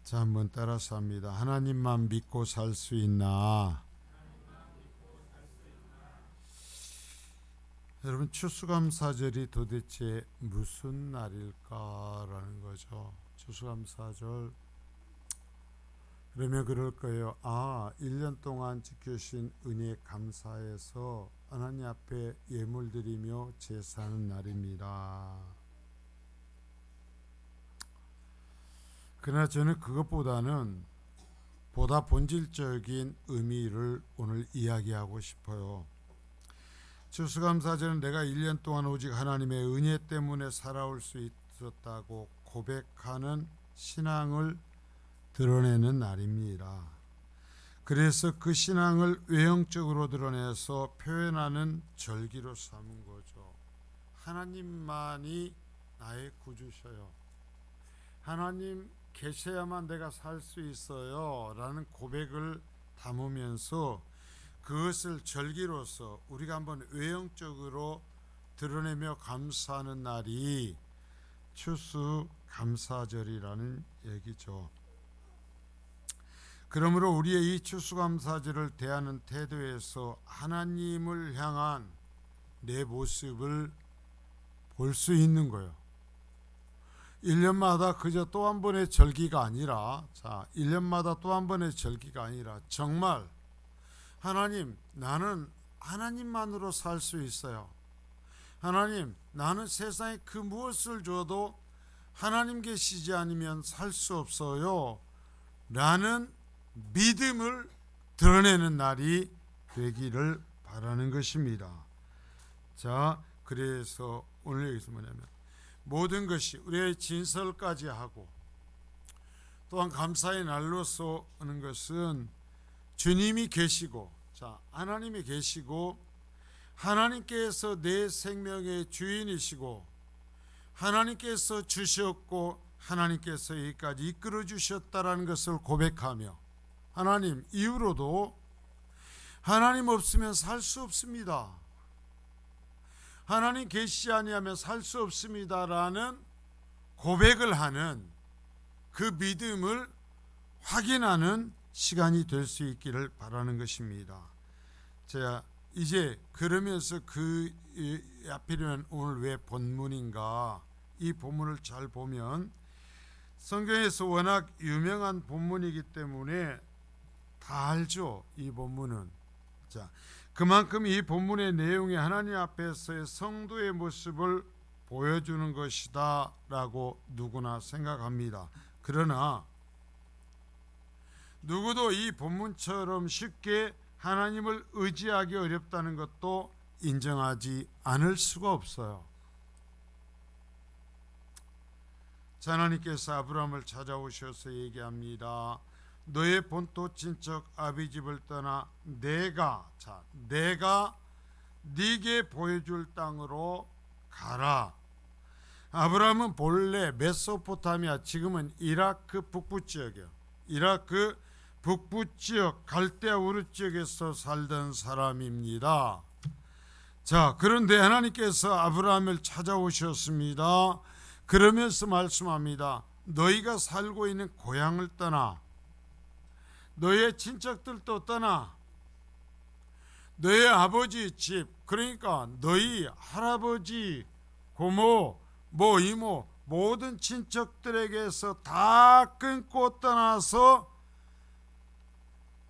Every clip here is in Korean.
자, 한번 따라서 합니다. 하나님만 믿고 살 수 있나? 여러분, 추수감사절이 도대체 무슨 날일까라는 거죠. 추수감사절. 그러면 그럴 거예요. 1년 동안 지켜주신 은혜에 감사해서 하나님 앞에 예물 드리며 제사하는 날입니다. 그러나 저는 그것보다는 보다 본질적인 의미를 오늘 이야기하고 싶어요. 추수감사절은 내가 1년 동안 오직 하나님의 은혜 때문에 살아올 수 있었다고 고백하는 신앙을 드러내는 날입니다. 그래서 그 신앙을 외형적으로 드러내서 표현하는 절기로 삼은 거죠. 하나님만이 나의 구주셔요. 하나님 계셔야만 내가 살 수 있어요 라는 고백을 담으면서 그것을 절기로서 우리가 한번 외형적으로 드러내며 감사하는 날이 추수감사절이라는 얘기죠. 그러므로 우리의 이 추수감사절을 대하는 태도에서 하나님을 향한 내 모습을 볼 수 있는 거예요. 1년마다 그저 또 한 번의 절기가 아니라 1년마다 또 한 번의 절기가 아니라 정말 하나님, 나는 하나님만으로 살 수 있어요. 하나님, 나는 세상에 그 무엇을 줘도 하나님 계시지 않으면 살 수 없어요 라는 믿음을 드러내는 날이 되기를 바라는 것입니다. 자, 그래서 오늘 여기서 뭐냐면 모든 것이 우리의 진설까지 하고 또한 감사의 날로서 하는 것은 주님이 계시고 하나님이 계시고 하나님께서 내 생명의 주인이시고 하나님께서 주셨고 하나님께서 여기까지 이끌어 주셨다라는 것을 고백하며 하나님 이후로도 하나님 없으면 살 수 없습니다. 하나님 계시지 아니하면 살 수 없습니다라는 고백을 하는 그 믿음을 확인하는 시간이 될 수 있기를 바라는 것입니다. 제가 이제 그러면서 하필이면 오늘 왜 본문인가, 이 본문을 잘 보면 성경에서 워낙 유명한 본문이기 때문에 다 알죠. 이 본문은. 그만큼 이 본문의 내용이 하나님 앞에서의 성도의 모습을 보여주는 것이다 라고 누구나 생각합니다. 그러나 누구도 이 본문처럼 쉽게 하나님을 의지하기 어렵다는 것도 인정하지 않을 수가 없어요. 하나님께서 아브라함을 찾아오셔서 얘기합니다. 너의 본토 친척 아비 집을 떠나 내가 네게 보여줄 땅으로 가라. 아브라함은 본래 메소포타미아, 지금은 이라크 북부 지역이요. 이라크 북부 지역 갈대아 우르 지역에서 살던 사람입니다. 그런데 하나님께서 아브라함을 찾아오셨습니다. 그러면서 말씀합니다. 너희가 살고 있는 고향을 떠나, 너의 친척들도 떠나, 너의 아버지 집, 그러니까 너희 할아버지, 고모, 이모, 모든 친척들에게서 다 끊고 떠나서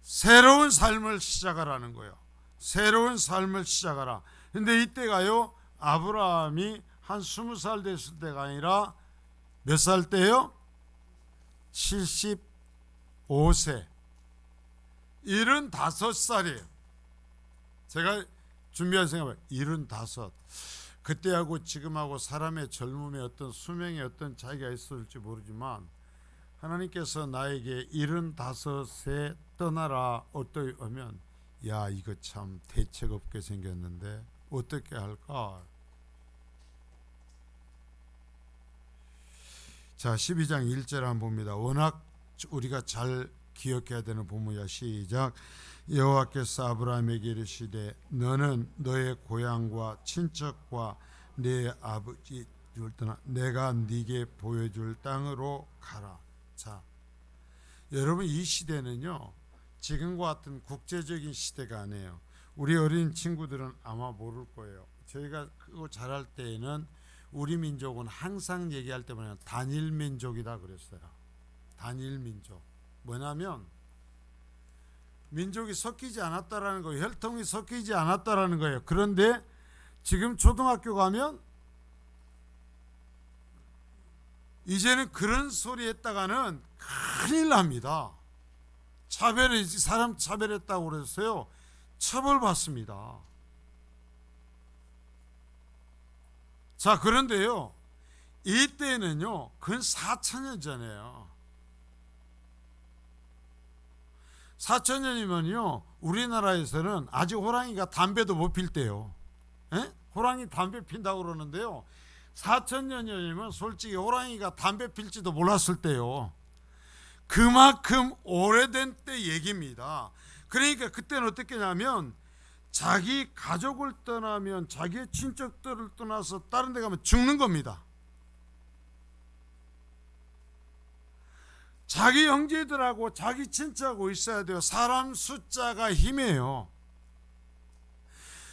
새로운 삶을 시작하라는 거예요. 새로운 삶을 시작하라. 근데 이때가요, 아브라함이 한 20살 됐을 때가 아니라 몇 살 때요? 75세 75살이에요 제가 준비한 생각은 75. 그때하고 지금하고 사람의 젊음의 어떤 수명의 어떤 차이가 있을지 모르지만 하나님께서 나에게 75세 떠나라 어떠하면 야, 이거 참 대책 없게 생겼는데 어떻게 할까? 12장 1절 한번 봅니다. 워낙 우리가 잘 기억해야 되는 본문이야. 시작. 여호와께서 아브라함에게 이르시되 너는 너의 고향과 친척과 내 아버지 집을 떠나 내가 네게 보여줄 땅으로 가라. 여러분 이 시대는요 지금과 같은 국제적인 시대가 아니에요. 우리 어린 친구들은 아마 모를 거예요. 저희가 그거 자랄 때에는 우리 민족은 항상 얘기할 때마다 단일 민족이다 그랬어요. 단일 민족. 뭐냐면 민족이 섞이지 않았다라는 거예요. 혈통이 섞이지 않았다라는 거예요. 그런데 지금 초등학교 가면 이제는 그런 소리 했다가는 큰일 납니다. 사람 차별했다고 그랬어요. 처벌받습니다. 자, 그런데요 이때는요 근 4,000년 전이에요. 4,000년이면요 우리나라에서는 아직 호랑이가 담배도 못 필 때요. 에? 호랑이 담배 핀다고 그러는데요 4,000년 전이면 솔직히 호랑이가 담배 필지도 몰랐을 때요. 그만큼 오래된 때 얘기입니다. 그러니까 그때는 어떻게 하냐면 자기 가족을 떠나면 자기의 친척들을 떠나서 다른 데 가면 죽는 겁니다. 자기 형제들하고 자기 친척하고 있어야 돼요. 사람 숫자가 힘이에요.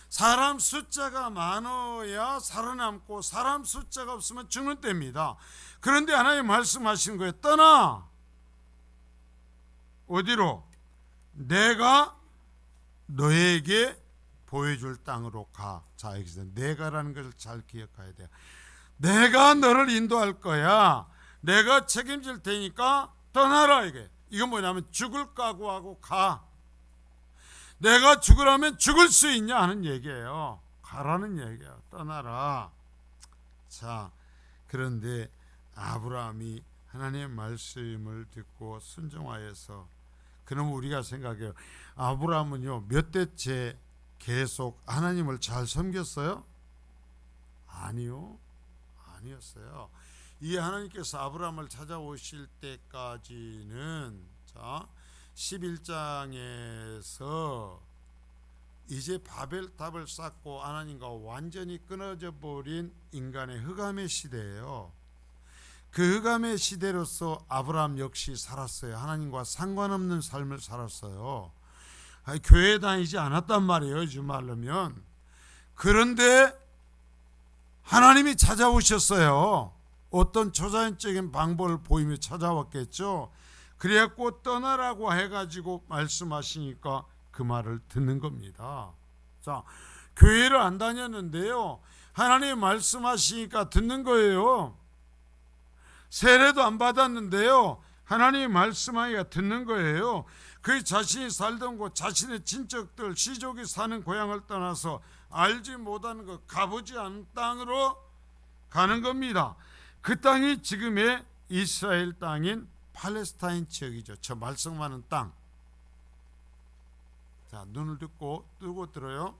사람 숫자가 많아야 살아남고 사람 숫자가 없으면 죽는 때입니다. 그런데 하나님 말씀하신 거예요. 떠나. 어디로? 내가 너에게 보여줄 땅으로 가. 자, 여기서 내가라는 것을 잘 기억해야 돼요. 내가 너를 인도할 거야. 내가 책임질 테니까 떠나라. 이건 뭐냐면 죽을 각오하고 가. 내가 죽으라면 죽을 수 있냐 하는 얘기예요. 가라는 얘기예요. 떠나라. 자, 그런데 아브라함이 하나님의 말씀을 듣고 순종하여서, 그럼 우리가 생각해요. 아브라함은요 몇 대째 계속 하나님을 잘 섬겼어요? 아니요, 아니었어요. 이 하나님께서 아브라함을 찾아오실 때까지는 자 11장에서 이제 바벨탑을 쌓고 하나님과 완전히 끊어져 버린 인간의 흑암의 시대예요. 그 흑암의 시대로서 아브라함 역시 살았어요. 하나님과 상관없는 삶을 살았어요. 교회 다니지 않았단 말이에요, 요즘 말로면. 그런데 하나님이 찾아오셨어요. 어떤 초자연적인 방법을 보이며 찾아왔겠죠. 그래갖고 떠나라고 해가지고 말씀하시니까 그 말을 듣는 겁니다. 자, 교회를 안 다녔는데요 하나님이 말씀하시니까 듣는 거예요. 세례도 안 받았는데요 하나님이 말씀하니까 듣는 거예요. 그 자신이 살던 곳, 자신의 친척들, 시족이 사는 고향을 떠나서 알지 못하는 것, 가보지 않은 땅으로 가는 겁니다. 그 땅이 지금의 이스라엘 땅인 팔레스타인 지역이죠. 저 말씀하는 땅. 자, 눈을 뜨고 들어요.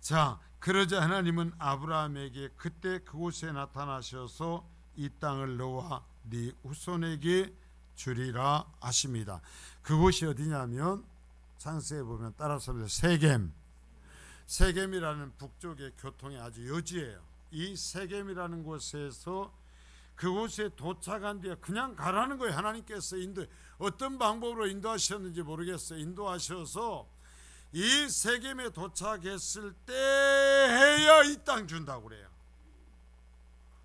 자, 그러자 하나님은 아브라함에게 그때 그곳에 나타나셔서 이 땅을 너와 네 후손에게 주리라 하십니다. 그곳이 어디냐면 창세에 보면 따라서 세겜. 세겜이라는 북쪽의 교통의 아주 요지예요. 이 세겜이라는 곳에서 그곳에 도착한 뒤에 그냥 가라는 거예요. 하나님께서 어떤 방법으로 인도하셨는지 모르겠어요. 인도하셔서 이 세겜에 도착했을 때 해야 이 땅 준다고 그래요.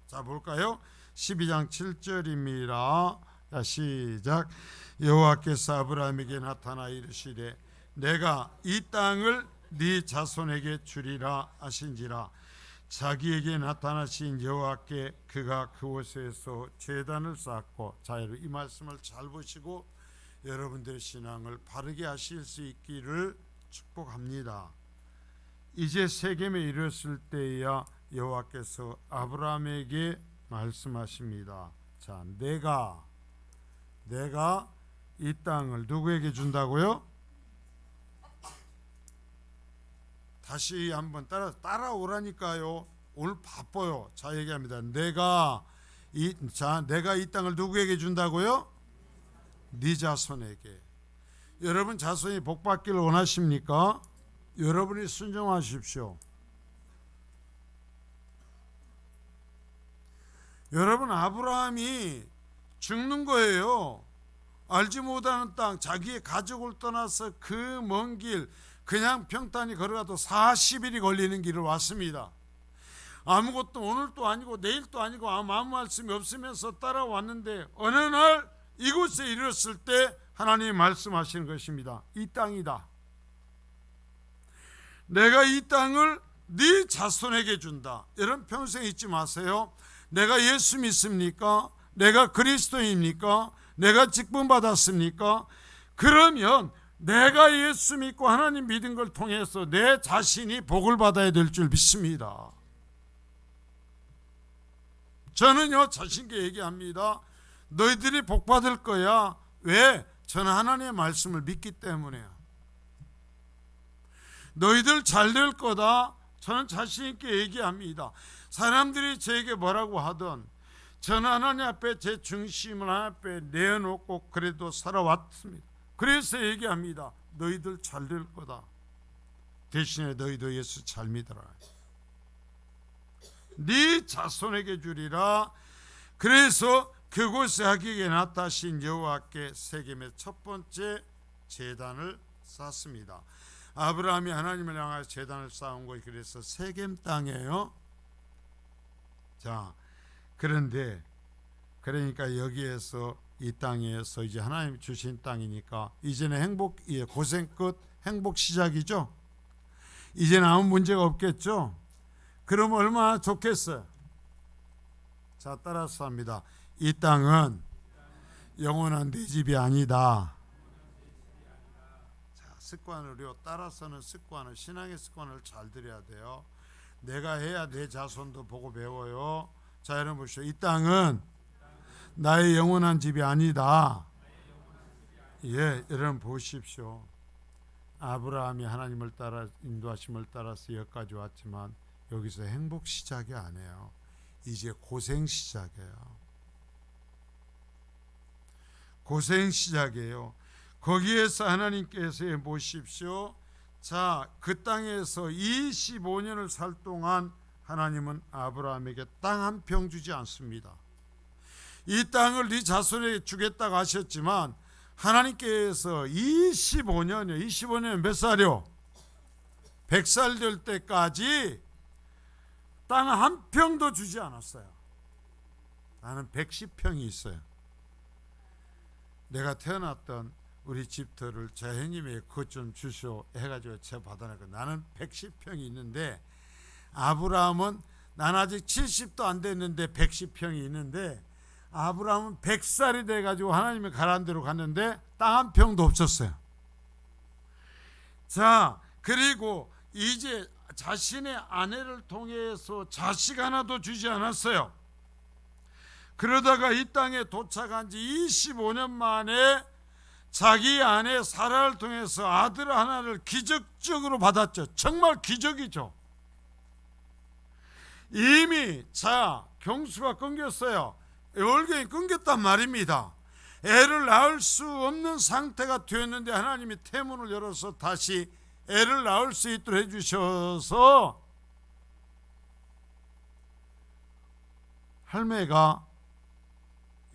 자, 볼까요? 12장 7절입니다. 자, 시작. 여호와께서 아브라함에게 나타나 이르시되 내가 이 땅을 네 자손에게 주리라 하신지라. 자기에게 나타나신 여호와께 그가 그곳에서 제단을 쌓고, 자, 이 말씀을 잘 보시고 여러분들의 신앙을 바르게 하실 수 있기를 축복합니다. 이제 세겜에 이르렀을 때야 여호와께서 아브라함에게 말씀하십니다. 자, 내가 이 땅을 누구에게 준다고요? 다시 한번 따라오라니까요. 오늘 바빠요. 자, 얘기합니다. 내가 이 땅을 누구에게 준다고요? 네 자손에게. 여러분 자손이 복받기를 원하십니까? 여러분이 순종하십시오. 여러분 아브라함이 죽는 거예요. 알지 못하는 땅, 자기의 가족을 떠나서 그 먼 길, 그냥 평탄히 걸어가도 40일이 걸리는 길을 왔습니다. 아무것도 오늘도 아니고 내일도 아니고 아무 말씀이 없으면서 따라왔는데 어느 날 이곳에 이르렀을 때 하나님이 말씀하시는 것입니다. 이 땅이다. 내가 이 땅을 네 자손에게 준다. 여러분 평생 잊지 마세요. 내가 예수 믿습니까? 내가 그리스도입니까? 내가 직분 받았습니까? 그러면 내가 예수 믿고 하나님 믿은 걸 통해서 내 자신이 복을 받아야 될 줄 믿습니다. 저는요 자신께 얘기합니다. 너희들이 복 받을 거야. 왜? 저는 하나님의 말씀을 믿기 때문에요. 너희들 잘 될 거다. 저는 자신 있게 얘기합니다. 사람들이 저에게 뭐라고 하든 저는 하나님 앞에 제 중심을 하나님 앞에 내어놓고 그래도 살아왔습니다. 그래서 얘기합니다. 너희들 잘 될 거다. 대신에 너희도 예수 잘 믿어라. 네 자손에게 주리라. 그래서 그곳에 하기에 나타신 여호와께 세겜의 첫 번째 제단을 쌓습니다. 아브라함이 하나님을 향하여 제단을 쌓은 곳이 그래서 세겜 땅이에요. 자, 그런데 그러니까 여기에서 이 땅에서 이제 하나님 주신 땅이니까 이제는 고생 끝, 행복 시작이죠. 이제는 아무 문제가 없겠죠. 그럼 얼마나 좋겠어요. 자, 따라서 합니다. 이 땅은 영원한 내 집이 아니다. 자, 습관으로 따라서는 습관을, 신앙의 습관을 잘 들여야 돼요. 내가 해야 내 자손도 보고 배워요. 자, 여러분 보시죠. 이 땅은 나의 영원한 집이 아니다. 예, 여러분 보십시오. 아브라함이 하나님을 따라 인도하심을 따라서 여기까지 왔지만 여기서 행복 시작이 아니에요. 이제 고생 시작이에요. 고생 시작이에요. 거기에서 하나님께서 보십시오. 자, 그 땅에서 25년을 살 동안 하나님은 아브라함에게 땅 한 평 주지 않습니다. 이 땅을 네 자손에게 주겠다고 하셨지만 하나님께서 25년이요. 몇 살이요? 100살 될 때까지 땅 한 평도 주지 않았어요. 나는 110평이 있어요. 내가 태어났던 우리 집터를 제 형님에게 그것 좀 주시오 해가지고 제가 받아내고 나는 110평이 있는데 아브라함은 난 아직 70도 안 됐는데 110평이 있는데 아브라함은 100살이 돼가지고 하나님의 가라는 대로 갔는데 땅 한 평도 없었어요. 자, 그리고 이제 자신의 아내를 통해서 자식 하나도 주지 않았어요. 그러다가 이 땅에 도착한 지 25년 만에 자기 아내 사라를 통해서 아들 하나를 기적적으로 받았죠. 정말 기적이죠. 이미 경수가 끊겼어요. 월경이 끊겼단 말입니다. 애를 낳을 수 없는 상태가 되었는데 하나님이 태문을 열어서 다시 애를 낳을 수 있도록 해주셔서 할매가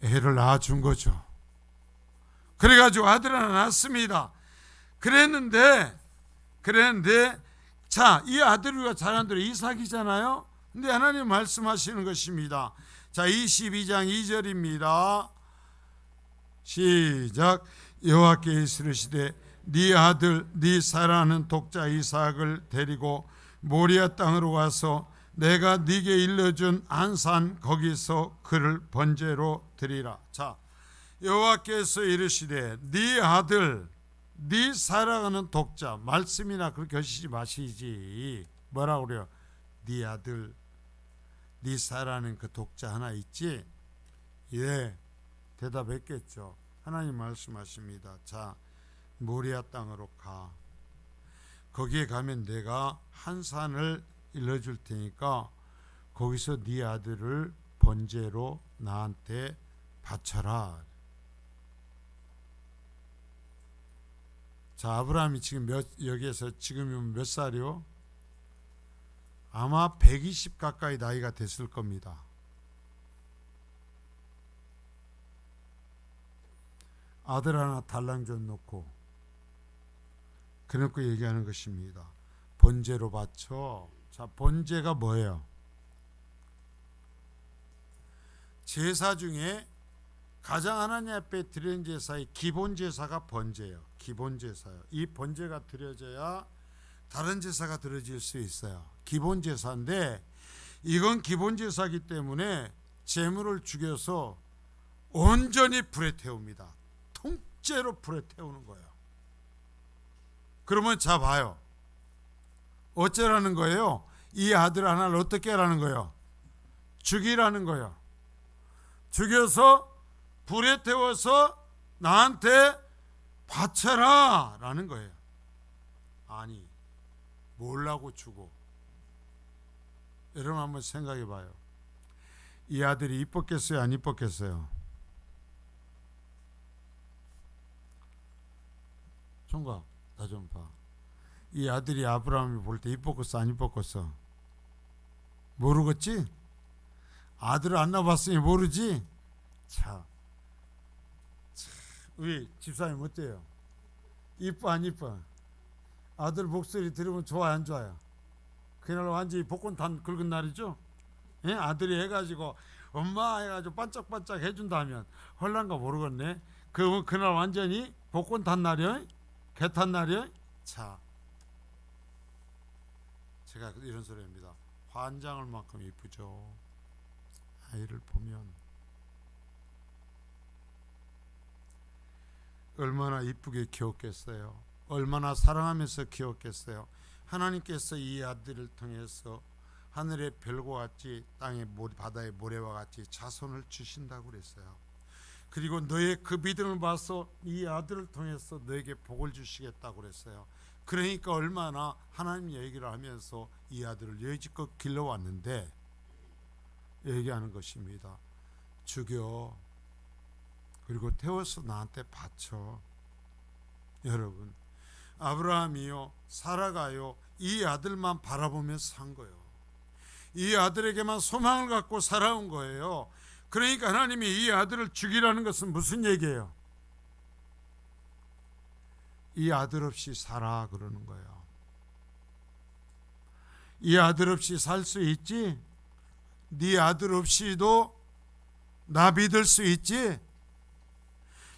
애를 낳아준 거죠. 그래가지고 아들 하나 낳았습니다. 그랬는데 자, 이 아들이 우리가 잘 안 들어 이삭이잖아요. 근데 하나님 말씀하시는 것입니다. 자, 22장 2절입니다. 시작. 여호와께 이르시되 네 아들 네 사랑하는 독자 이삭을 데리고 모리아 땅으로 가서 내가 네게 일러준 안산 거기서 그를 번제로 드리라. 자, 여호와께서 이르시되 네 아들 네 사랑하는 독자, 말씀이나 그렇게 하시지 마시지. 뭐라고 그래요? 네 아들 네 사랑하는 그 독자 하나 있지? 예, 대답했겠죠. 하나님 말씀하십니다. 자, 모리아 땅으로 가. 거기에 가면 내가 한 산을 일러줄 테니까 거기서 네 아들을 번제로 나한테 바쳐라. 자, 아브라함이 지금 여기에서 지금이면 몇 살이요? 아마 120 가까이 나이가 됐을 겁니다. 아들 하나 달랑 좀 놓고 그렇게 얘기하는 것입니다. 번제로 바쳐. 자, 번제가 뭐예요? 제사 중에 가장 하나님 앞에 드리는 제사의 기본 제사가 번제예요. 기본 제사요. 이 번제가 드려져야 다른 제사가 드려질 수 있어요. 기본 제사인데 이건 기본 제사이기 때문에 제물을 죽여서 온전히 불에 태웁니다. 통째로 불에 태우는 거예요. 그러면 자 봐요. 어쩌라는 거예요? 이 아들 하나를 어떻게 하라는 거예요? 죽이라는 거예요. 죽여서 불에 태워서 나한테 바쳐라 라는 거예요. 아니, 뭘라고 주고? 여러분 한번 생각해 봐요. 이 아들이 이뻤겠어요? 안 이뻤겠어요? 총각, 나 좀 봐. 이 아들이 아브라함이 볼 때 이뻤겠어? 안 이뻤겠어? 모르겠지? 아들을 안 낳아봤으니 모르지? 자, 우리 집사님 어때요? 이뻐 안 이뻐? 아들 목소리 들으면 좋아요 안 좋아요? 그날 완전히 복권 단 긁은 날이죠? 예? 아들이 해가지고 엄마 해가지고 반짝반짝 해준다면 헐란가 모르겠네. 그날 완전히 복권 탄 날이요? 개 탄 날이요? 자, 제가 이런 소리 합니다. 환장할 만큼 이쁘죠. 아이를 보면 얼마나 이쁘게 키웠겠어요. 얼마나 사랑하면서 키웠겠어요. 하나님께서 이 아들을 통해서 하늘의 별과 같이 땅의 바다의 모래와 같이 자손을 주신다고 그랬어요. 그리고 너의 그 믿음을 봐서 이 아들을 통해서 너에게 복을 주시겠다고 그랬어요. 그러니까 얼마나 하나님 얘기를 하면서 이 아들을 여지껏 길러왔는데 얘기하는 것입니다. 죽여. 그리고 태워서 나한테 바쳐. 여러분, 아브라함이요, 사라가요, 이 아들만 바라보면서 산 거예요. 이 아들에게만 소망을 갖고 살아온 거예요. 그러니까 하나님이 이 아들을 죽이라는 것은 무슨 얘기예요? 이 아들 없이 살아 그러는 거예요. 이 아들 없이 살 수 있지? 네 아들 없이도 나 믿을 수 있지?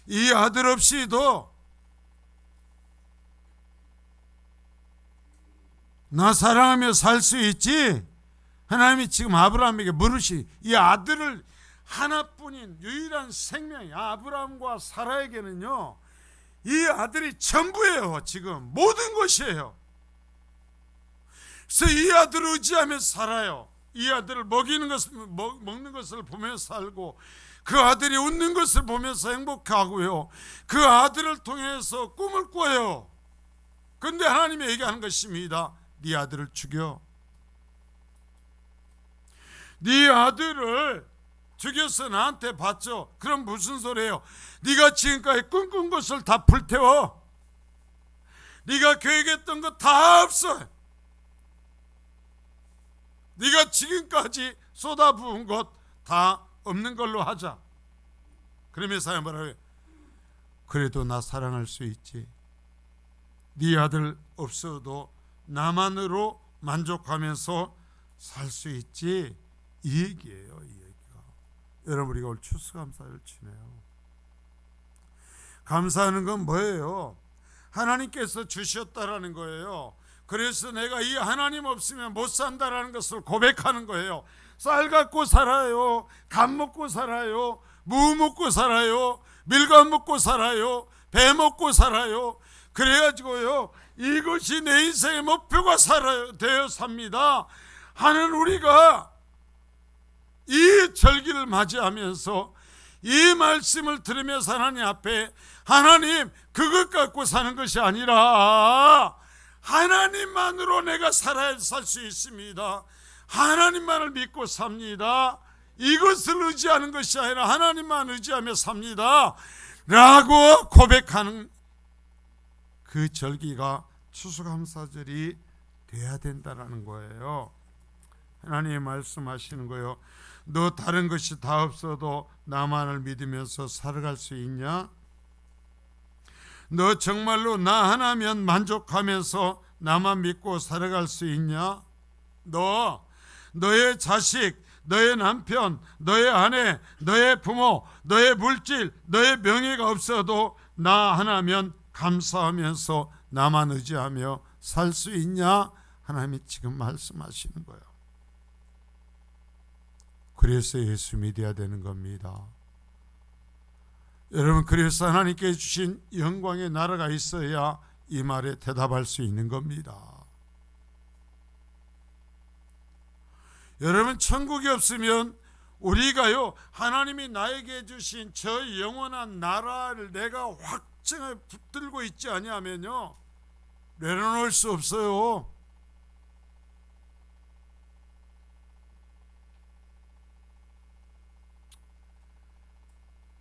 이 아들 없이도 나 사랑하며 살 수 있지? 하나님이 지금 아브라함에게 물으시, 이 아들을 하나뿐인 유일한 생명이 아브라함과 사라에게는요, 이 아들이 전부예요. 지금 모든 것이에요. 그래서 이 아들을 의지하면서 살아요. 이 아들을 먹이는 것을, 먹는 것을 보면서 살고, 그 아들이 웃는 것을 보면서 행복하고요, 그 아들을 통해서 꿈을 꿔요. 그런데 하나님이 얘기하는 것입니다. 네 아들을 죽여. 네 아들을 죽여서 나한테 바쳐. 그럼 무슨 소리예요? 네가 지금까지 꿈꾼 것을 다 불태워. 네가 계획했던 거 다 없어. 네가 지금까지 쏟아부은 것 다 없는 걸로 하자. 그러면서 뭐라고 해요? 그래도 나 사랑할 수 있지. 네 아들 없어도 나만으로 만족하면서 살 수 있지. 이 얘기예요. 이 얘기가. 여러분, 우리가 오늘 추수감사를 지내요. 감사하는 건 뭐예요? 하나님께서 주셨다라는 거예요. 그래서 내가 이 하나님 없으면 못 산다라는 것을 고백하는 거예요. 쌀 갖고 살아요. 감 먹고 살아요. 무 먹고 살아요. 밀감 먹고 살아요. 배 먹고 살아요. 그래가지고요, 이것이 내 인생의 목표가 되어 삽니다 하는 우리가 이 절기를 맞이하면서 이 말씀을 들으면서 하나님 앞에, 하나님 그것 갖고 사는 것이 아니라 하나님만으로 내가 살 수 있습니다. 하나님만을 믿고 삽니다. 이것을 의지하는 것이 아니라 하나님만 의지하며 삽니다 라고 고백하는 그 절기가 추수감사절이 돼야 된다는 거예요. 하나님이 말씀하시는 거예요. 너 다른 것이 다 없어도 나만을 믿으면서 살아갈 수 있냐? 너 정말로 나 하나면 만족하면서 나만 믿고 살아갈 수 있냐? 너의 자식, 너의 남편, 너의 아내, 너의 부모, 너의 물질, 너의 명예가 없어도 나 하나면 감사하면서 나만 의지하며 살 수 있냐? 하나님이 지금 말씀하시는 거예요. 그래서 예수 믿어야 되는 겁니다. 여러분, 그래서 하나님께 주신 영광의 나라가 있어야 이 말에 대답할 수 있는 겁니다. 여러분, 천국이 없으면 우리가요, 하나님이 나에게 주신 저 영원한 나라를 내가 확증을 붙들고 있지 아니하면요, 내려놓을 수 없어요.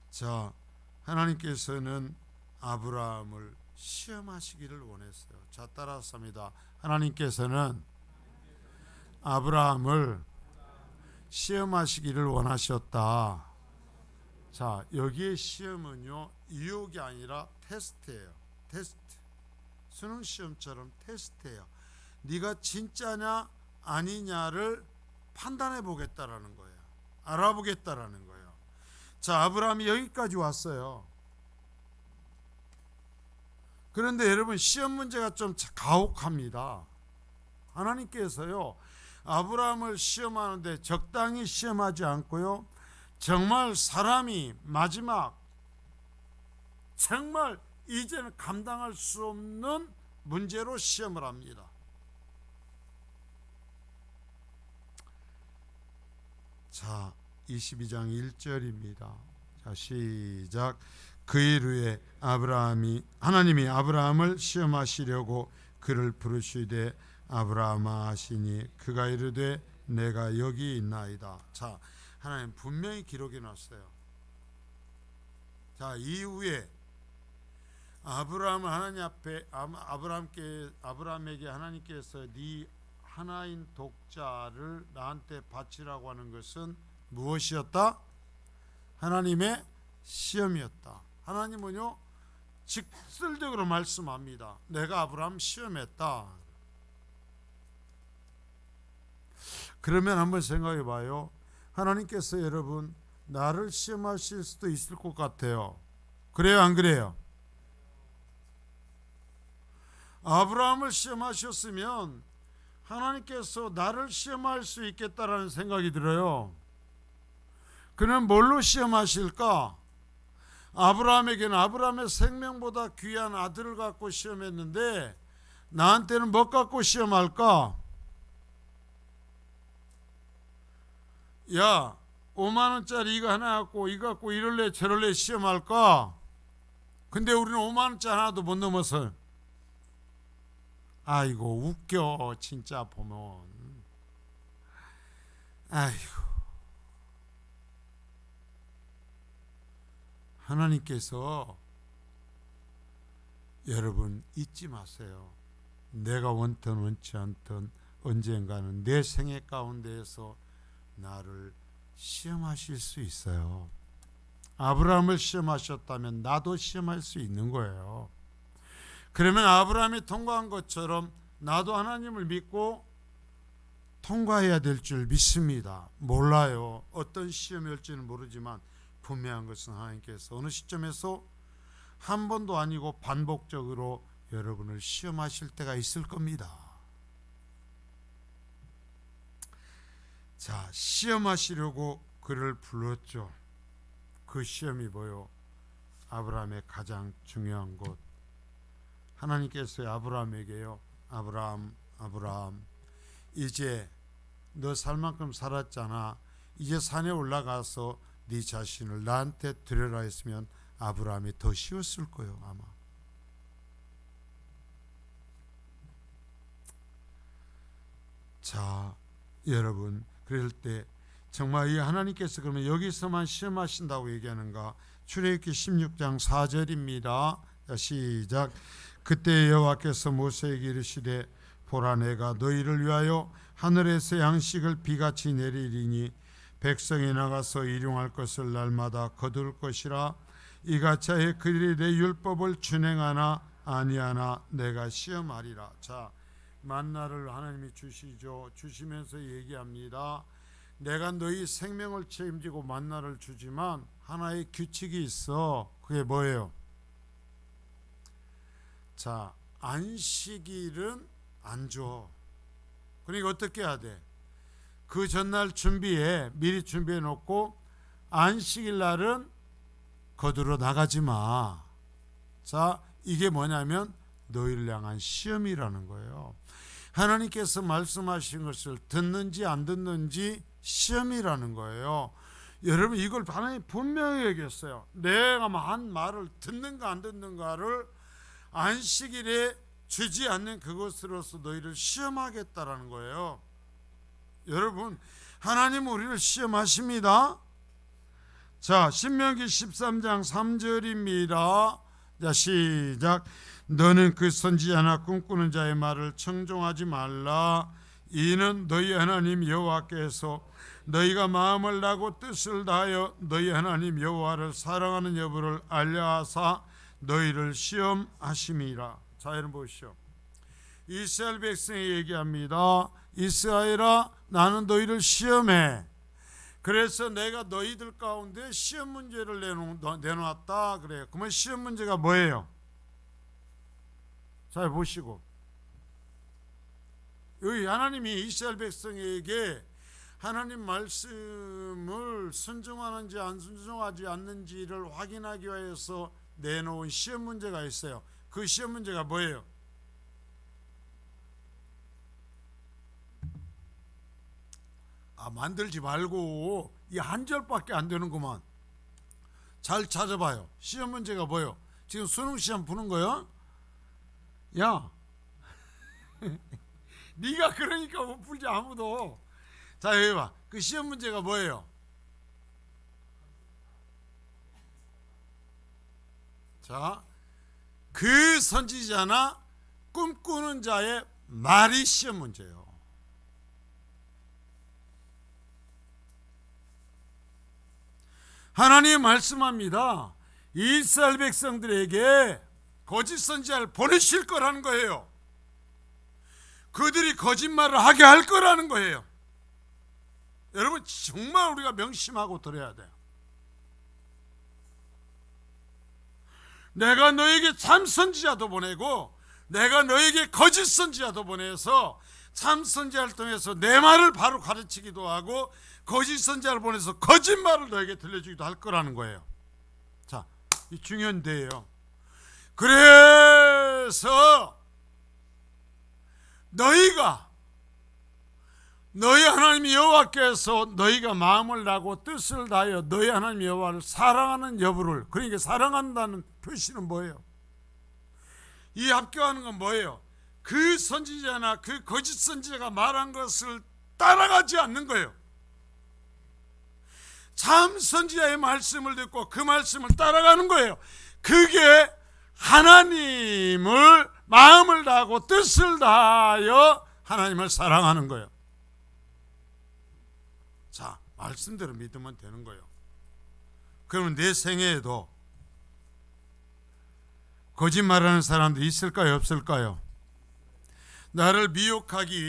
자, 하나님께서는 아브라함을 시험하시기를 원했어요. 자, 따라서 합니다. 하나님께서는 아브라함을 시험하시기를 원하셨다. 자, 여기에 시험은요, 유혹이 아니라 테스트예요. 테스트. 수능 시험처럼 테스트예요. 네가 진짜냐 아니냐를 판단해 보겠다라는 거예요. 알아보겠다라는 거예요. 자, 아브라함이 여기까지 왔어요. 그런데 여러분, 시험 문제가 좀 가혹합니다. 하나님께서요, 아브라함을 시험하는데 적당히 시험하지 않고요, 정말 사람이 마지막 정말 이제는 감당할 수 없는 문제로 시험을 합니다. 자, 22장 1절입니다. 자, 시작. 그 일 후에 하나님이 아브라함을 시험하시려고 그를 부르시되 아브라함아 하시니 그가 이르되 내가 여기 있나이다. 자, 하나님 분명히 기록해 놨어요. 자, 이후에 아브라함은 하나님 앞에 아브라함에게 하나님께서 네 하나인 독자를 나한테 바치라고 하는 것은 무엇이었다? 하나님의 시험이었다. 하나님은요, 직설적으로 말씀합니다. 내가 아브라함 시험했다. 그러면 한번 생각해 봐요. 하나님께서 여러분 나를 시험하실 수도 있을 것 같아요. 그래요, 안 그래요? 아브라함을 시험하셨으면 하나님께서 나를 시험할 수 있겠다라는 생각이 들어요. 그는 뭘로 시험하실까? 아브라함에게는 아브라함의 생명보다 귀한 아들을 갖고 시험했는데 나한테는 뭐 갖고 시험할까? 야, 5만 원짜리 이거 하나 갖고 이거 갖고 이럴래 저럴래 시험할까? 근데 우리는 5만 원짜리 하나도 못 넘어서. 아이고 웃겨 진짜 보면. 아이고, 하나님께서 여러분 잊지 마세요. 내가 원든 원치 않든 언젠가는 내 생애 가운데에서 나를 시험하실 수 있어요. 아브라함을 시험하셨다면 나도 시험할 수 있는 거예요. 그러면 아브라함이 통과한 것처럼 나도 하나님을 믿고 통과해야 될 줄 믿습니다. 몰라요. 어떤 시험이 올지는 모르지만 분명한 것은 하나님께서 어느 시점에서 한 번도 아니고 반복적으로 여러분을 시험하실 때가 있을 겁니다. 자, 시험하시려고 그를 불렀죠. 그 시험이 뭐요? 아브라함의 가장 중요한 것. 하나님께서 아브라함에게요, 아브라함 이제 너 살 만큼 살았잖아. 이제 산에 올라가서 네 자신을 나한테 드려라 했으면 아브라함이 더 쉬웠을 거예요, 아마. 자, 여러분, 그럴 때 정말 이 하나님께서 그러면 여기서만 시험하신다고 얘기하는가? 출애굽기 16장 4절입니다. 시작. 그때 여호와께서 모세에게 이르시되 보라, 내가 너희를 위하여 하늘에서 양식을 비같이 내리리니 백성이 나가서 일용할 것을 날마다 거둘 것이라. 이같이 하여 그들이 내 율법을 준행하나 아니하나 내가 시험하리라. 자, 만나를 하나님이 주시죠. 주시면서 얘기합니다. 내가 너희 생명을 책임지고 만나를 주지만 하나의 규칙이 있어. 그게 뭐예요? 자, 안식일은 안 줘. 그러니까 어떻게 해야 돼? 그 전날 미리 준비해 놓고 안식일 날은 거두러 나가지 마. 자, 이게 뭐냐면 너희를 향한 시험이라는 거예요. 하나님께서 말씀하신 것을 듣는지 안 듣는지 시험이라는 거예요. 여러분, 이걸 하나님 분명히 얘기했어요. 내가 한 말을 듣는가 안 듣는가를 안식일에 주지 않는 그것으로서 너희를 시험하겠다라는 거예요. 여러분, 하나님은 우리를 시험하십니다. 자, 신명기 13장 3절입니다. 자, 시작. 너는 그 선지자나 꿈꾸는 자의 말을 청종하지 말라. 이는 너희 하나님 여호와께서 너희가 마음을 다하고 뜻을 다하여 너희 하나님 여호와를 사랑하는 여부를 알려하사 너희를 시험하심이라. 자, 여러분 보시오. 이스라엘 백성이 얘기합니다. 이스라엘아, 나는 너희를 시험해. 그래서 내가 너희들 가운데 시험 문제를 내놓았다. 그래요. 그러면 시험 문제가 뭐예요? 잘 보시고, 여기 하나님이 이스라엘 백성에게 하나님 말씀을 순종하는지 안 순종하지 않는지를 확인하기 위해서 내놓은 시험 문제가 있어요. 그 시험 문제가 뭐예요? 만들지 말고 이 한 절밖에 안 되는구만. 잘 찾아봐요. 시험 문제가 뭐예요? 지금 수능 시험 푸는 거요? 야, 네가 그러니까 못 풀지 아무도. 자, 여기 봐. 그 시험 문제가 뭐예요? 자, 그 선지자나 꿈꾸는 자의 말이 시험 문제예요. 하나님이 말씀합니다. 이스라엘 백성들에게 거짓 선지자를 보내실 거라는 거예요. 그들이 거짓말을 하게 할 거라는 거예요. 여러분, 정말 우리가 명심하고 들어야 돼요. 내가 너에게 참 선지자도 보내고 내가 너에게 거짓 선지자도 보내서 참 선지자를 통해서 내 말을 바로 가르치기도 하고 거짓 선지자를 보내서 거짓말을 너에게 들려주기도 할 거라는 거예요. 자, 이 중요한 데예요. 그래서 너희 하나님 여호와께서 너희가 마음을 다하고 뜻을 다하여 너희 하나님 여호와를 사랑하는 여부를, 그러니까 사랑한다는 표시는 뭐예요? 이 합격하는 건 뭐예요? 그 선지자나 그 거짓 선지자가 말한 것을 따라가지 않는 거예요. 참 선지자의 말씀을 듣고 그 말씀을 따라가는 거예요. 그게 하나님을 마음을 다하고 뜻을 다하여 하나님을 사랑하는 거예요. 자, 말씀대로 믿으면 되는 거예요. 그러면 내 생애에도 거짓말하는 사람들이 있을까요, 없을까요? 나를 미혹하기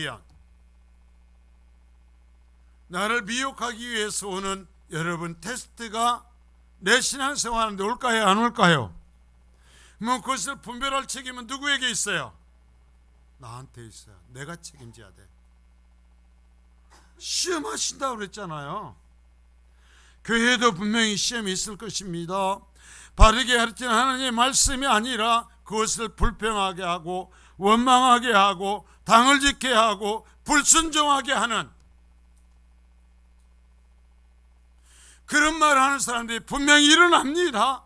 위해서 오는 여러분 테스트가 내 신앙생활하는데 올까요, 안 올까요? 뭐 그것을 분별할 책임은 누구에게 있어요? 나한테 있어요. 내가 책임져야 돼. 시험하신다고 그랬잖아요. 교회도 분명히 시험이 있을 것입니다. 바르게 가르치는 하나님의 말씀이 아니라 그것을 불평하게 하고 원망하게 하고 당을 짓게 하고 불순종하게 하는 그런 말을 하는 사람들이 분명히 일어납니다.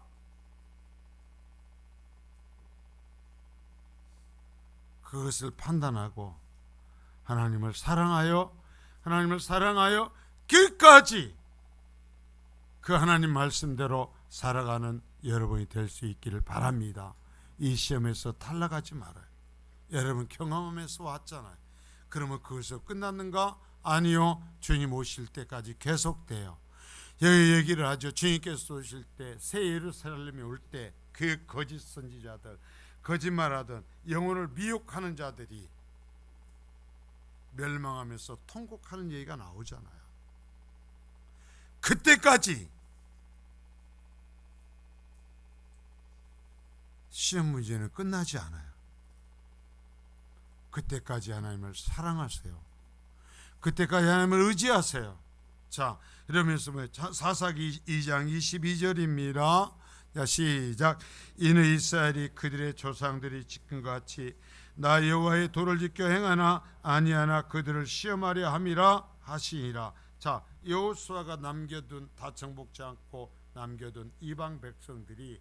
그것을 판단하고 하나님을 사랑하여 끝까지 그 하나님 말씀대로 살아가는 여러분이 될 수 있기를 바랍니다. 이 시험에서 탈락하지 말아요. 여러분 경험하면서 왔잖아요. 그러면 그것으로 끝났는가? 아니요. 주님 오실 때까지 계속돼요. 여기 얘기를 하죠. 주님께서 오실 때, 새 예루살렘에 올 때 그 거짓 선지자들, 거짓말하던 영혼을 미혹하는 자들이 멸망하면서 통곡하는 얘기가 나오잖아요. 그때까지 시험 문제는 끝나지 않아요. 그때까지 하나님을 사랑하세요. 그때까지 하나님을 의지하세요. 자, 이러면서 사사기 2장 22절입니다. 자, 시작. 이는 이스라엘이 그들의 조상들이 지킨 것 같이 나 여호와의 도를 지켜 행하나 아니하나 그들을 시험하려 함이라 하시니라. 자, 여호수아가 남겨둔, 다 정복지 않고 남겨둔 이방 백성들이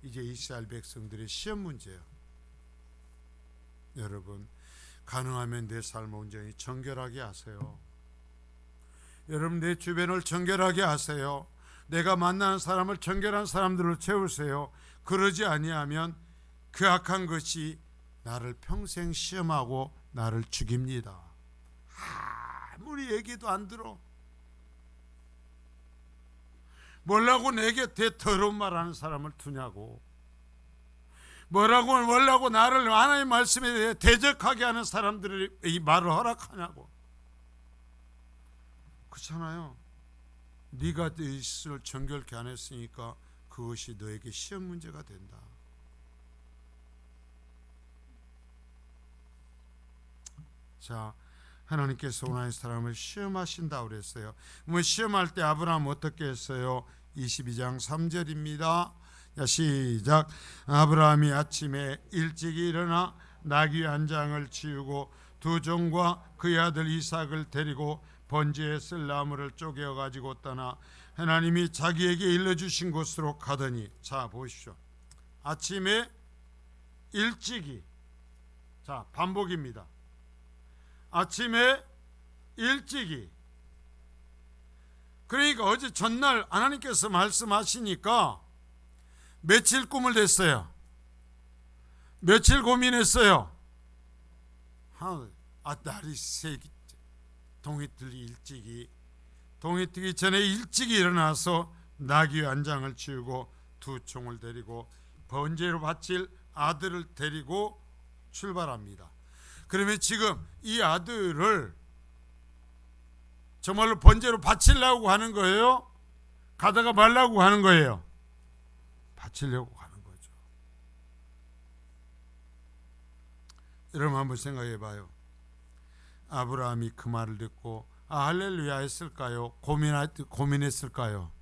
이제 이스라엘 백성들의 시험 문제예요. 여러분, 가능하면 내 삶을 온전히 정결하게 하세요. 여러분, 내 주변을 정결하게 하세요. 내가 만나는 사람을 정결한 사람들로 채우세요. 그러지 아니하면 그 악한 것이 나를 평생 시험하고 나를 죽입니다. 아무리 얘기도 안 들어. 뭐라고 내 곁에 더러운 말하는 사람을 두냐고. 뭐라고 나를 하나님의 말씀에 대해 대적하게 하는 사람들이 이 말을 허락하냐고. 그렇잖아요. 네가 내 있을 정결케 안 했으니까 그것이 너에게 시험 문제가 된다. 자, 하나님께서 원하는 사람을 시험하신다고 그랬어요. 뭐 시험할 때 아브라함 어떻게 했어요? 22장 3절입니다. 자, 시작. 아브라함이 아침에 일찍이 일어나 나귀 한 장을 치우고 두 종과 그의 아들 이삭을 데리고 번제에 쓸 나무를 쪼개어 가지고 떠나 하나님이 자기에게 일러주신 곳으로 가더니, 자 보십시오. 아침에 일찍이, 자 반복입니다. 아침에 일찍이. 그러니까 어제 전날 하나님께서 말씀하시니까 며칠 꿈을 냈어요. 며칠 고민했어요. 날이 새기, 동이 뜨기 전에 일찍이 일어나서 나귀 한 장을 치우고 두 총을 데리고 번제로 바칠 아들을 데리고 출발합니다. 그러면 지금 이 아들을 정말로 번제로 바치려고 하는 거예요? 가다가 말라고 하는 거예요? 바치려고 하는 거죠. 여러분 한번 생각해 봐요. 아브라함이 그 말을 듣고 할렐루야 했을까요? 고민했을까요?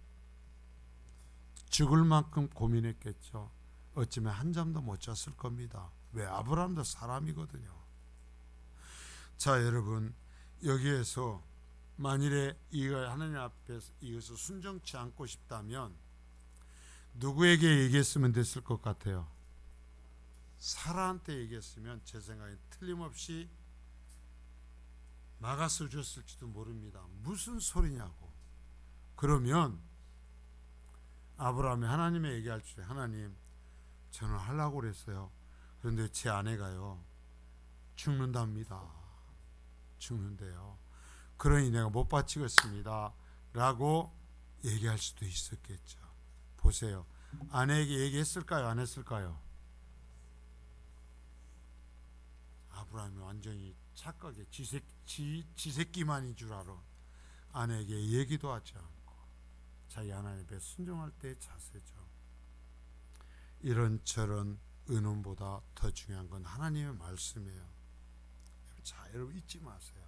죽을 만큼 고민했겠죠. 어쩌면 한잠도 못 잤을 겁니다. 왜? 아브라함도 사람이거든요. 자, 여러분, 여기에서 만일에 이거 하나님 앞에서 이것을 순종치 않고 싶다면 누구에게 얘기했으면 됐을 것 같아요? 사라한테 얘기했으면 제 생각에 틀림없이 막아서 줬을지도 모릅니다. 무슨 소리냐고. 그러면 아브라함이 하나님에 얘기할 때, 하나님, 저는 하려고 그랬어요. 그런데 제 아내가요, 죽는답니다. 죽는데요. 그러니 내가 못 바치겠습니다. 라고 얘기할 수도 있었겠죠. 보세요. 아내에게 얘기했을까요? 안 했을까요? 아브라함이 완전히 착각에 지새끼만인 줄 알아. 아내에게 얘기도 하지 않고 자기 하나님 앞에 순종할 때의 자세죠. 이런저런 의논보다 더 중요한 건 하나님의 말씀이에요. 자, 여러분 잊지 마세요.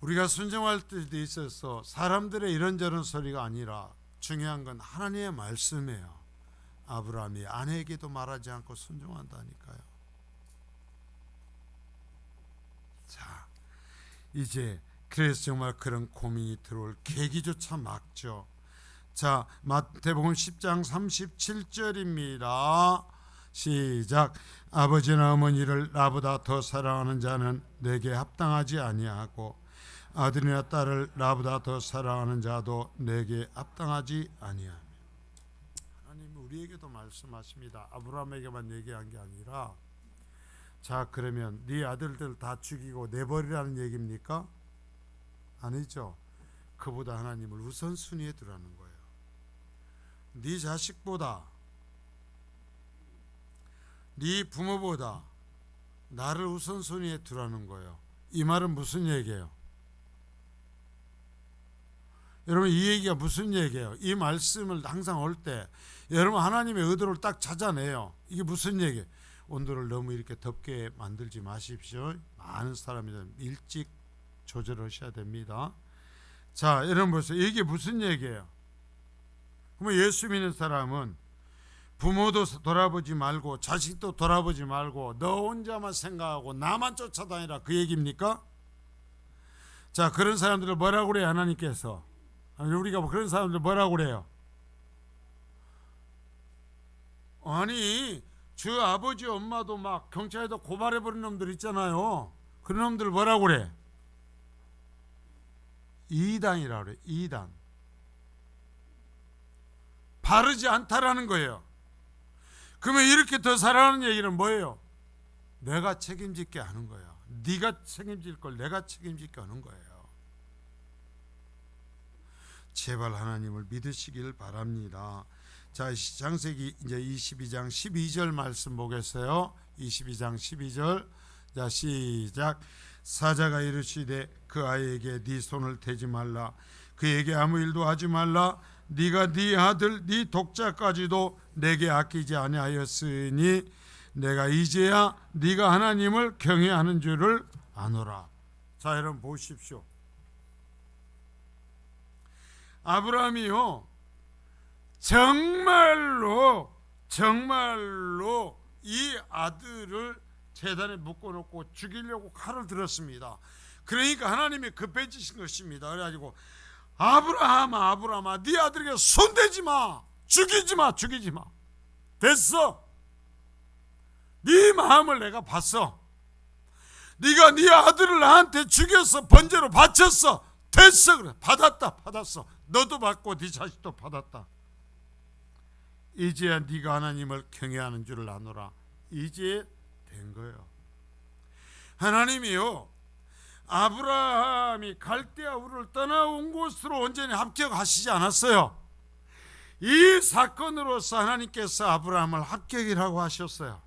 우리가 순종할 때도 있어서 사람들의 이런저런 소리가 아니라 중요한 건 하나님의 말씀이에요. 아브라함이 아내에게도 말하지 않고 순종한다니까요. 자, 이제 그래서 정말 그런 고민이 들어올 계기조차 막죠. 자, 마태복음 10장 37절입니다. 시작. 아버지나 어머니를 나보다 더 사랑하는 자는 내게 합당하지 아니하고 아들이나 딸을 나보다 더 사랑하는 자도 내게 합당하지 아니하며. 하나님은 우리에게도 말씀하십니다. 아브라함에게만 얘기한 게 아니라, 자, 그러면 네 아들들 다 죽이고 내버리라는 얘기입니까? 아니죠. 그보다 하나님을 우선순위에 두라는 거예요. 네 자식보다, 네 부모보다 나를 우선순위에 두라는 거예요. 이 말은 무슨 얘기예요? 여러분, 이 얘기가 무슨 얘기예요? 이 말씀을 항상 올 때 여러분 하나님의 의도를 딱 찾아내요. 이게 무슨 얘기예요? 온도를 너무 이렇게 덥게 만들지 마십시오. 많은 사람이 일찍 조절하셔야 됩니다. 자, 여러분 보세요. 이게 무슨 얘기예요? 그러면 예수 믿는 사람은 부모도 돌아보지 말고 자식도 돌아보지 말고 너 혼자만 생각하고 나만 쫓아다니라, 그 얘기입니까? 자, 그런 사람들을 뭐라고 그래요? 하나님께서 우리가 그런 사람들 뭐라고 그래요? 아니, 저 아버지 엄마도 막 경찰에다 고발해버린 놈들 있잖아요. 그런 놈들 뭐라고 그래? 이단이라고 그래. 이단. 바르지 않다라는 거예요. 그러면 이렇게 더 살아가는 얘기는 뭐예요? 내가 책임질게 하는 거예요. 네가 책임질 걸 내가 책임질게 하는 거예요. 제발 하나님을 믿으시길 바랍니다. 자, 창세기 이제 22장 12절 말씀 보겠어요. 22장 12절. 자, 시작. 사자가 이르시되 그 아이에게 네 손을 대지 말라. 그에게 아무 일도 하지 말라. 네가 네 아들 네 독자까지도 내게 아끼지 아니하였으니 내가 이제야 네가 하나님을 경외하는 줄을 아노라. 자, 여러분 보십시오. 아브라함이요, 정말로 이 아들을 제단에 묶어놓고 죽이려고 칼을 들었습니다. 그러니까 하나님이 급해지신 것입니다. 그래가지고 아브라함아 네 아들에게 손대지 마, 죽이지 마. 됐어. 네 마음을 내가 봤어. 네가 네 아들을 나한테 죽여서 번제로 바쳤어. 됐어. 그래, 받았어. 너도 받고 네 자식도 받았다. 이제야 네가 하나님을 경외하는 줄을 아노라. 이제 된 거예요. 하나님이요, 아브라함이 갈대아 우르를 떠나온 곳으로 온전히 합격하시지 않았어요. 이 사건으로서 하나님께서 아브라함을 합격이라고 하셨어요.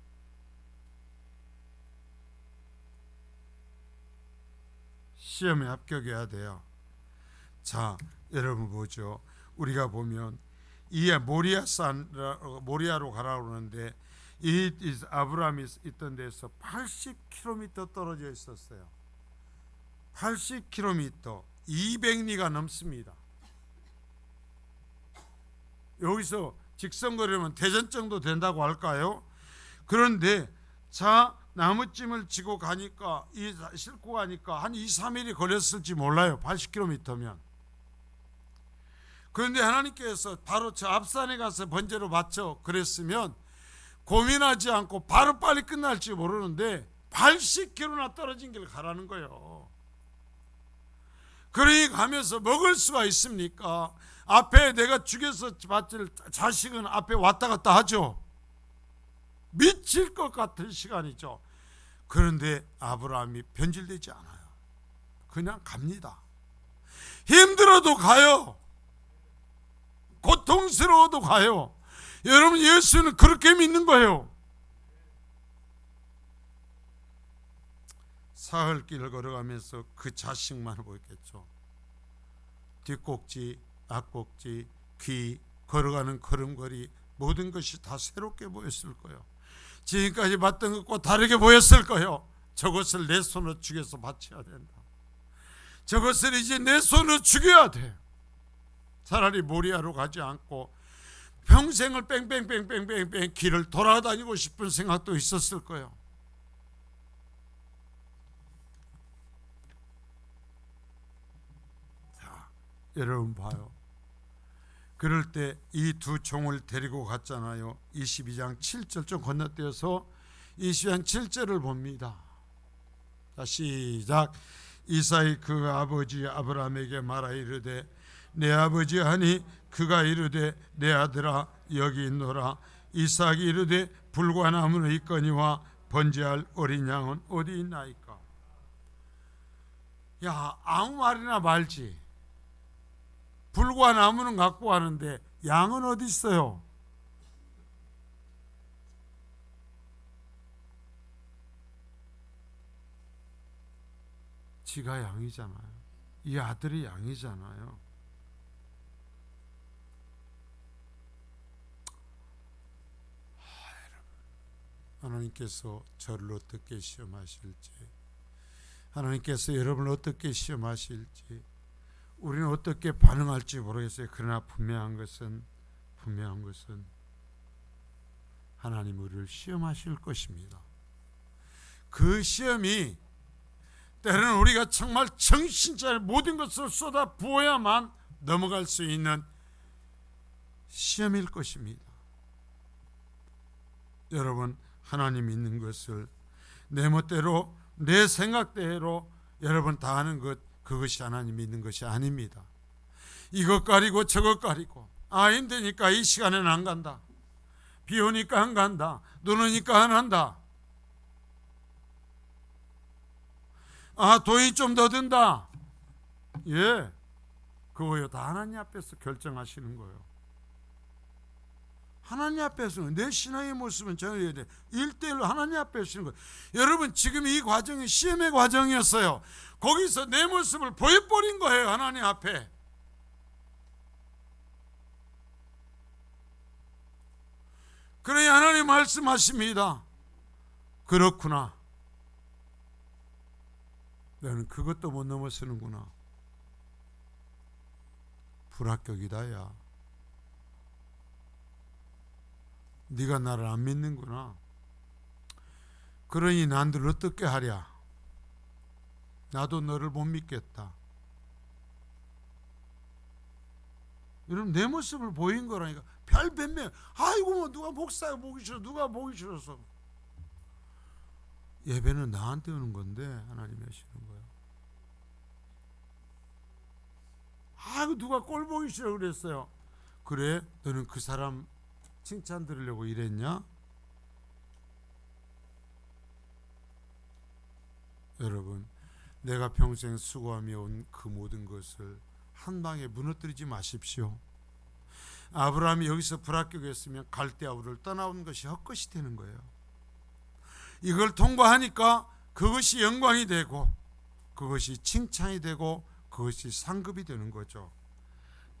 시험에 합격해야 돼요. 자, 여러분 보죠. 우리가 보면 이 모리아로 가라고 그러는데 이 아브라함이 있던 데서 80km 떨어져 있었어요. 80km, 200리가 넘습니다. 여기서 직선거리면 대전 정도 된다고 할까요? 그런데 자, 나무찜을 지고 가니까 싣고 가니까 한 2, 3일이 걸렸을지 몰라요. 80km면. 그런데 하나님께서 바로 저 앞산에 가서 번제로 바쳐 그랬으면 고민하지 않고 바로 빨리 끝날지 모르는데 80km나 떨어진 길을 가라는 거예요. 그러니 가면서 먹을 수가 있습니까? 앞에 내가 죽여서 바칠 자식은 앞에 왔다 갔다 하죠. 미칠 것 같은 시간이죠. 그런데 아브라함이 변질되지 않아요. 그냥 갑니다. 힘들어도 가요. 고통스러워도 가요. 여러분, 예수는 그렇게 믿는 거예요. 사흘길을 걸어가면서 그 자식만 보였겠죠. 뒷꼭지, 앞꼭지, 귀, 걸어가는 걸음걸이, 모든 것이 다 새롭게 보였을 거예요. 지금까지 봤던 것과 다르게 보였을 거예요. 저것을 내 손으로 죽여서 바쳐야 된다. 저것을 이제 내 손으로 죽여야 돼. 차라리 모리아로 가지 않고 평생을 뺑뺑뺑뺑뺑뺑 길을 돌아다니고 싶은 생각도 있었을 거예요. 자, 여러분 봐요. 그럴 때 이 두 종을 데리고 갔잖아요. 22장 7절 좀 건너뛰어서 22장 7절을 봅니다. 자, 시작. 이삭이 그 아버지 아브라함에게 말하 이르되 내 아버지 하니 그가 이르되 내 아들아 여기 있노라. 이삭이 이르되 불과 나무는 있거니와 번제할 어린 양은 어디 있나이까. 야, 아무 말이나 말지. 불과 나무는 갖고 가는데 양은 어디 있어요? 지가 양이잖아요. 이 아들이 양이잖아요. 하나님께서 저를 어떻게 시험하실지, 하나님께서 여러분을 어떻게 시험하실지, 우리는 어떻게 반응할지 모르겠어요. 그러나 분명한 것은 하나님 우리를 시험하실 것입니다. 그 시험이 때로는 우리가 정말 정신 차려 모든 것을 쏟아 부어야만 넘어갈 수 있는 시험일 것입니다. 여러분, 하나님 있는 것을 내 멋대로 내 생각대로 여러분 다 하는 것, 그것이 하나님 있는 것이 아닙니다. 이것 가리고 저것 가리고, 힘드니까 이 시간에는 안 간다, 비 오니까 안 간다, 눈 오니까 안 한다, 돈이 좀 더 든다. 그거요 다 하나님 앞에서 결정하시는 거예요. 하나님 앞에서는 내 신앙의 모습은 정해야 돼. 1대1로 하나님 앞에 하시는 거예요. 여러분, 지금 이 과정이 시험의 과정이었어요. 거기서 내 모습을 보여버린 거예요. 하나님 앞에. 그러니 하나님 말씀하십니다. 그렇구나, 너는 그것도 못 넘어서는구나. 불합격이다. 야, 네가 나를 안 믿는구나. 그러니 난들 어떻게 하랴? 나도 너를 못 믿겠다. 여러분, 내 모습을 보인 거라니까. 별 변명. 아이고 뭐 누가 목사야 보기 싫어, 누가 보기 싫어서. 예배는 나한테 오는 건데 하나님이 하시는 거예요. 아이고 누가 꼴 보기 싫어 그랬어요. 그래? 너는 그 사람 칭찬 들으려고 이랬냐? 여러분, 내가 평생 수고하며 온 그 모든 것을 한 방에 무너뜨리지 마십시오. 아브라함이 여기서 불합격했으면 갈대아 우를 떠나온 것이 헛것이 되는 거예요. 이걸 통과하니까 그것이 영광이 되고, 그것이 칭찬이 되고, 그것이 상급이 되는 거죠.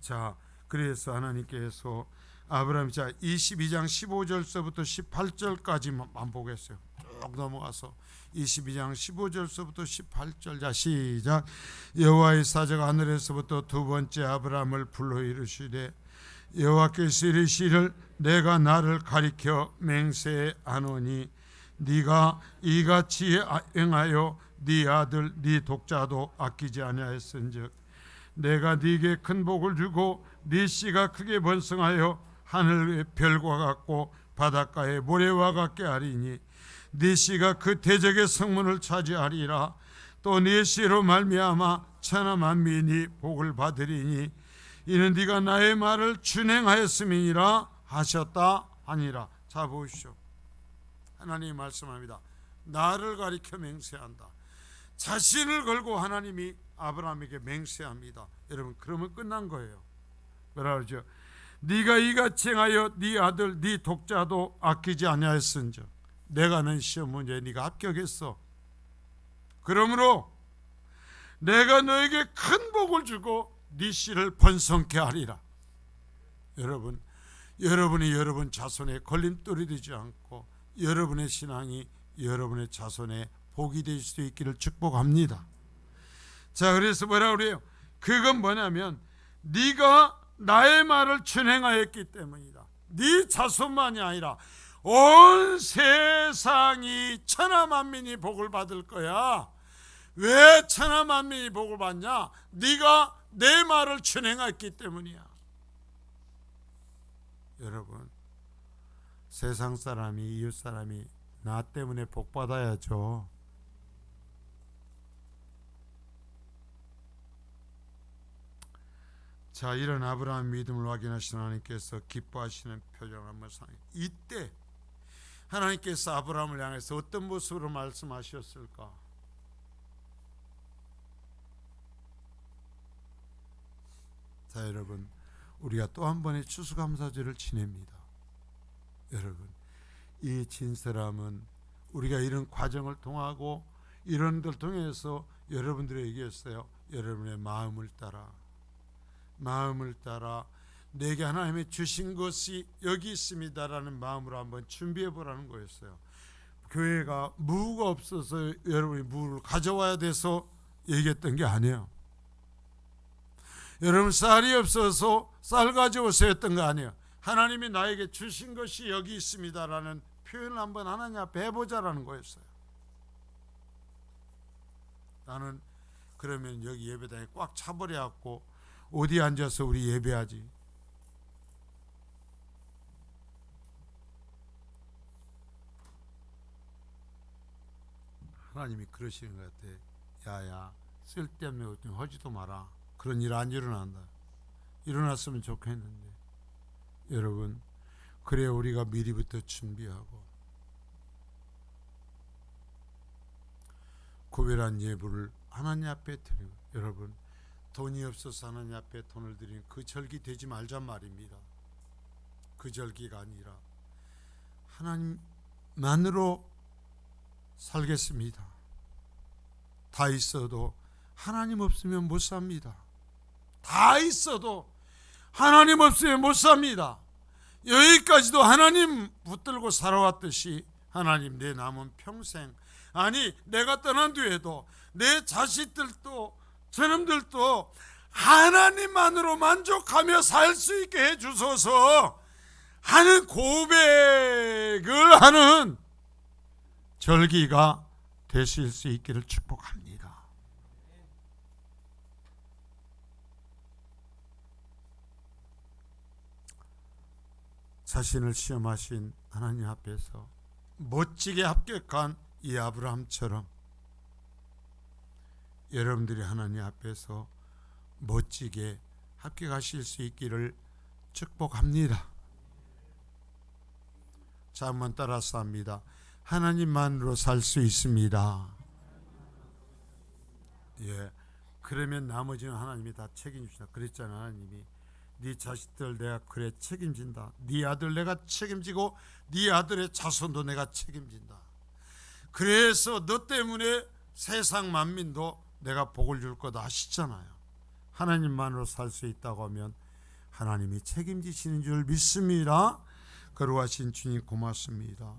자, 그래서 하나님께서 아브라함, 자 22장 15절서부터 18절까지만 보겠어요. 쭉 넘어가서 22장 15절서부터 18절. 자, 시작. 여호와의 사자가 하늘에서부터 두 번째 아브라함을 불러 이르시되, 여호와께서 이르시기를 내가 나를 가리켜 맹세하노니 네가 이같이 행하여 네 아들 네 독자도 아끼지 아니하였은즉 내가 네게 큰 복을 주고 네 씨가 크게 번성하여 하늘의 별과 같고 바닷가의 모래와 같게 하리니 네 씨가 그 대적의 성문을 차지하리라. 또 네 씨로 말미암아 천하 만민이 복을 받으리니 이는 네가 나의 말을 준행하였음이니라 하셨다 하니라. 자, 보십시오. 하나님이 말씀합니다. 나를 가리켜 맹세한다. 자신을 걸고 하나님이 아브라함에게 맹세합니다. 여러분, 그러면 끝난 거예요. 뭐라 그러죠? 네가 이같이 행하여 네 아들 네 독자도 아끼지 아니하였은즉 내가 낸 시험 문제에 네가 합격했어. 그러므로 내가 너에게 큰 복을 주고 네 씨를 번성케 하리라. 여러분, 여러분이 여러분 자손의 걸림돌이 되지 않고 여러분의 신앙이 여러분의 자손의 복이 될 수 있기를 축복합니다. 자, 그래서 뭐라 그래요? 그건 뭐냐면 네가 나의 말을 준행하였기 때문이다. 네 자손만이 아니라 온 세상이 천하 만민이 복을 받을 거야. 왜 천하 만민이 복을 받냐? 네가 내 말을 준행했기 때문이야. 여러분, 세상 사람이, 이웃 사람이 나 때문에 복 받아야죠. 자, 이런 아브라함 믿음을 확인하신 하나님께서 기뻐하시는 표정을 한번 상해. 이때 하나님께서 아브라함을 향해서 어떤 모습으로 말씀하셨을까? 자, 여러분, 우리가 또 한 번의 추수감사절을 지냅니다. 여러분, 이 진설함은 우리가 이런 과정을 통하고 이런 걸 통해서 여러분들에게 얘기했어요. 여러분의 마음을 따라 내게 하나님이 주신 것이 여기 있습니다라는 마음으로 한번 준비해 보라는 거였어요. 교회가 무가 없어서 여러분이 무를 가져와야 돼서 얘기했던 게 아니에요. 여러분, 쌀이 없어서 쌀 가져오세요 했던 거 아니에요. 하나님이 나에게 주신 것이 여기 있습니다라는 표현을 한번 하나님 앞에 해보자라는 거였어요. 나는 그러면 여기 예배당에 꽉 차버려갖고 어디 앉아서 우리 예배하지? 하나님이 그러시는 것 같아. 야야, 쓸데없는 것 좀 하지도 마라. 그런 일 안 일어난다. 일어났으면 좋겠는데. 여러분, 그래 우리가 미리부터 준비하고 고별한 예물을 하나님 앞에 드리고, 여러분, 돈이 없어서 하나님 앞에 돈을 드리는 그 절기 되지 말란 말입니다. 그 절기가 아니라 하나님만으로 살겠습니다. 다 있어도 하나님 없으면 못 삽니다. 다 있어도 하나님 없으면 못 삽니다. 여기까지도 하나님 붙들고 살아왔듯이 하나님 내 남은 평생, 아니 내가 떠난 뒤에도 내 자식들도 저놈들도 하나님만으로 만족하며 살 수 있게 해주소서 하는 고백을 하는 절기가 되실 수 있기를 축복합니다. 자신을 시험하신 하나님 앞에서 멋지게 합격한 이 아브라함처럼 여러분들이 하나님 앞에서 멋지게 합격하실 수 있기를 축복합니다. 자, 한번 따라서 합니다. 하나님만으로 살 수 있습니다. 예, 그러면 나머지는 하나님이 다 책임지시다. 그랬잖아. 하나님이 네 자식들 내가 그래 책임진다. 네 아들 내가 책임지고 네 아들의 자손도 내가 책임진다. 그래서 너 때문에 세상 만민도 내가 복을 줄 거다 하시잖아요. 하나님만으로 살 수 있다고 하면 하나님이 책임지시는 줄 믿습니다. 거룩하신 주님 고맙습니다.